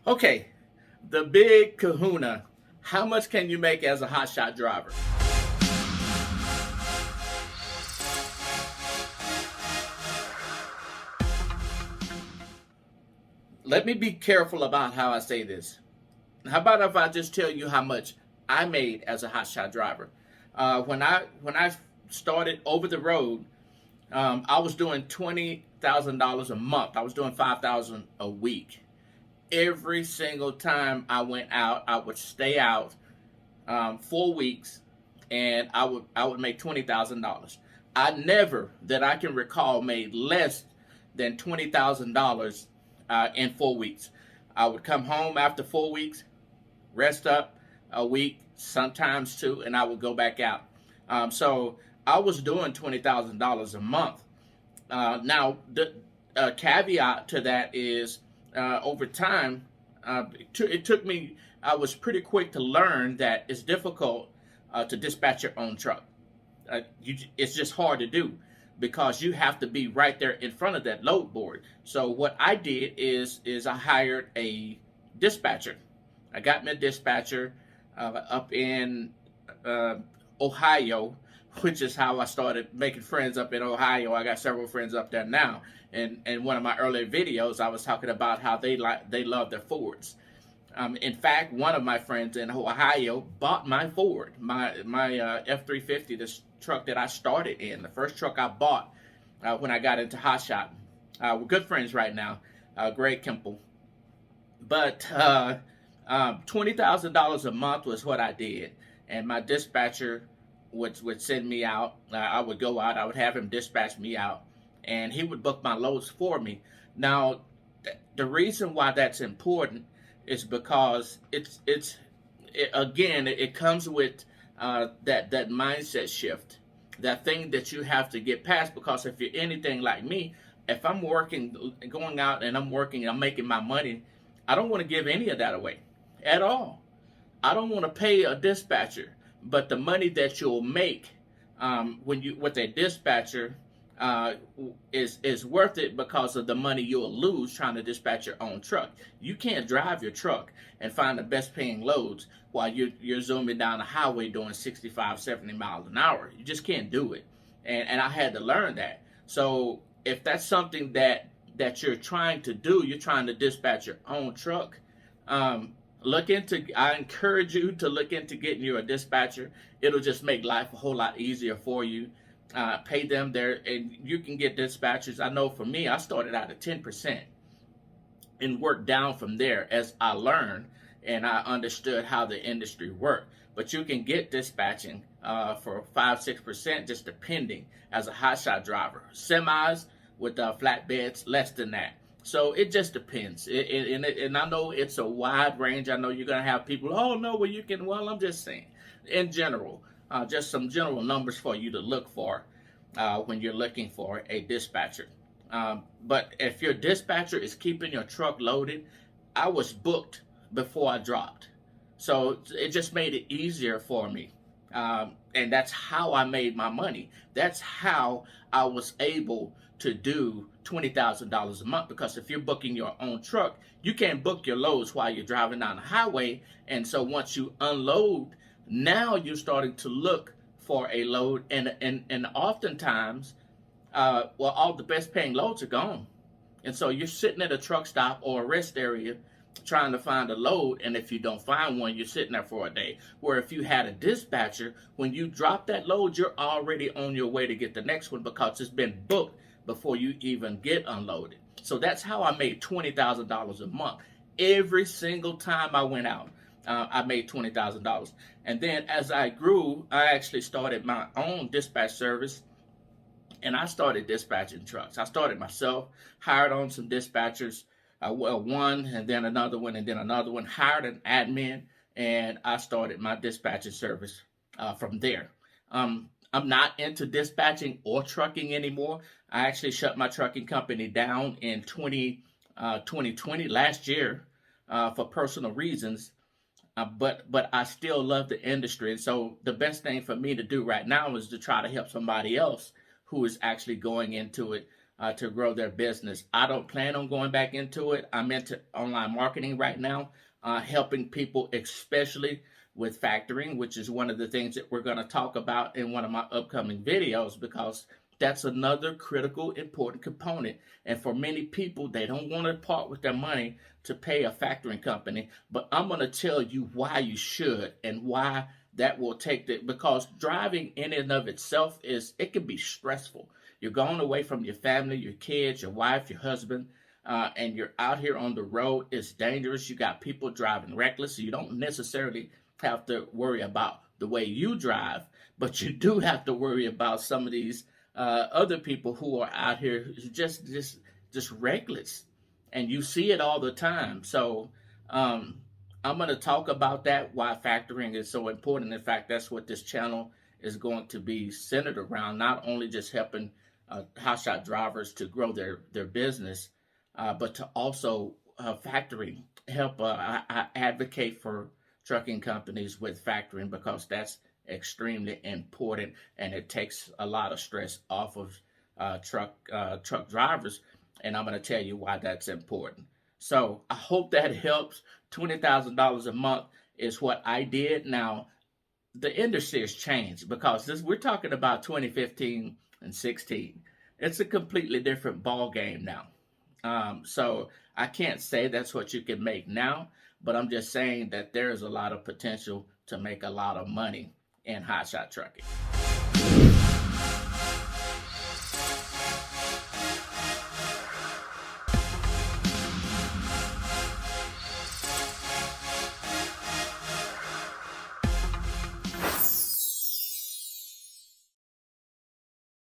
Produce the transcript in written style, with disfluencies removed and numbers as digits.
Okay, the big kahuna. How much can you make as a hotshot driver? Let me be careful about how I say this. How about if I just tell you how much I made as a hotshot driver? When I started over the road, I was doing $20,000 a month. I was doing 5,000 a week. Every single time I went out, I would stay out 4 weeks, and I would make $20,000. I never, that I can recall, made less than $20,000 in 4 weeks. I would come home after 4 weeks, rest up a week, sometimes two, and I would go back out. So I was doing $20,000 a month. Now, the caveat to that is over time, it took me, I was pretty quick to learn that it's difficult to dispatch your own truck. It's just hard to do because you have to be right there in front of that load board. So what I did is I hired a dispatcher. I got me a dispatcher up in Ohio, which is how I started making friends up in Ohio. I got several friends up there now. And in one of my earlier videos, I was talking about how they love their Fords. In fact, one of my friends in Ohio bought my Ford, my F-350, this truck that I started in, the first truck I bought when I got into Hotshot. We're good friends right now, Greg Kemple. But $20,000 a month was what I did, and my dispatcher would send me out. I would go out. I would have him dispatch me out, and he would book my loads for me. Now, the reason why that's important is because it comes with that mindset shift, that thing that you have to get past. Because if you're anything like me, if I'm working, going out and I'm working, I'm making my money, I don't want to give any of that away at all. I don't want to pay a dispatcher, but the money that you'll make when you with a dispatcher is worth it because of the money you'll lose trying to dispatch your own truck. You can't drive your truck and find the best paying loads while you're zooming down the highway doing 65, 70 miles an hour. You just can't do it. And I had to learn that. So if that's something that you're trying to do, you're trying to dispatch your own truck, I encourage you to look into getting you a dispatcher. It'll just make life a whole lot easier for you. Pay them there, and you can get dispatchers. I know for me, I started out at 10% and worked down from there as I learned and I understood how the industry worked. But you can get dispatching for 5-6%, just depending, as a hotshot driver. Semis with flatbeds, less than that. So it just depends. And I know it's a wide range. I know you're going to have people, oh, no, well, you can. Well, I'm just saying, in general, just some general numbers for you to look for when you're looking for a dispatcher. But if your dispatcher is keeping your truck loaded, I was booked before I dropped. So it just made it easier for me. And that's how I made my money. That's how I was able to do $20,000 a month, because if you're booking your own truck, you can't book your loads while you're driving down the highway. And so once you unload, now you're starting to look for a load, and oftentimes, all the best paying loads are gone. And so you're sitting at a truck stop or a rest area trying to find a load, and if you don't find one, you're sitting there for a day. Where if you had a dispatcher, when you drop that load, you're already on your way to get the next one because it's been booked before you even get unloaded. So that's how I made $20,000 a month. Every single time I went out, I made $20,000. And then as I grew, I actually started my own dispatch service, and I started dispatching trucks. I started myself, hired on some dispatchers, one and then another one and then another one, hired an admin, and I started my dispatching service from there. I'm not into dispatching or trucking anymore. I actually shut my trucking company down in 2020, last year, for personal reasons. But I still love the industry. And so the best thing for me to do right now is to try to help somebody else who is actually going into it to grow their business. I don't plan on going back into it. I'm into online marketing right now, helping people, especially with factoring, which is one of the things that we're going to talk about in one of my upcoming videos, because that's another critical, important component. And for many people, they don't want to part with their money to pay a factoring company. But I'm going to tell you why you should and why that will take the, because driving in and of itself it can be stressful. You're going away from your family, your kids, your wife, your husband, and you're out here on the road. It's dangerous. You got people driving reckless. So you don't necessarily have to worry about the way you drive, but you do have to worry about some of these other people who are out here just reckless, and you see it all the time. So I'm going to talk about that, why factoring is so important. In fact, that's what this channel is going to be centered around, not only just helping hotshot drivers to grow their business, but to also factoring, help I advocate for trucking companies with factoring, because that's extremely important, and it takes a lot of stress off of truck drivers. And I'm going to tell you why that's important. So I hope that helps. $20,000 a month is what I did. Now, the industry has changed, because we're talking about 2015 and 16. It's a completely different ball game now. So I can't say that's what you can make now, but I'm just saying that there is a lot of potential to make a lot of money in hotshot trucking.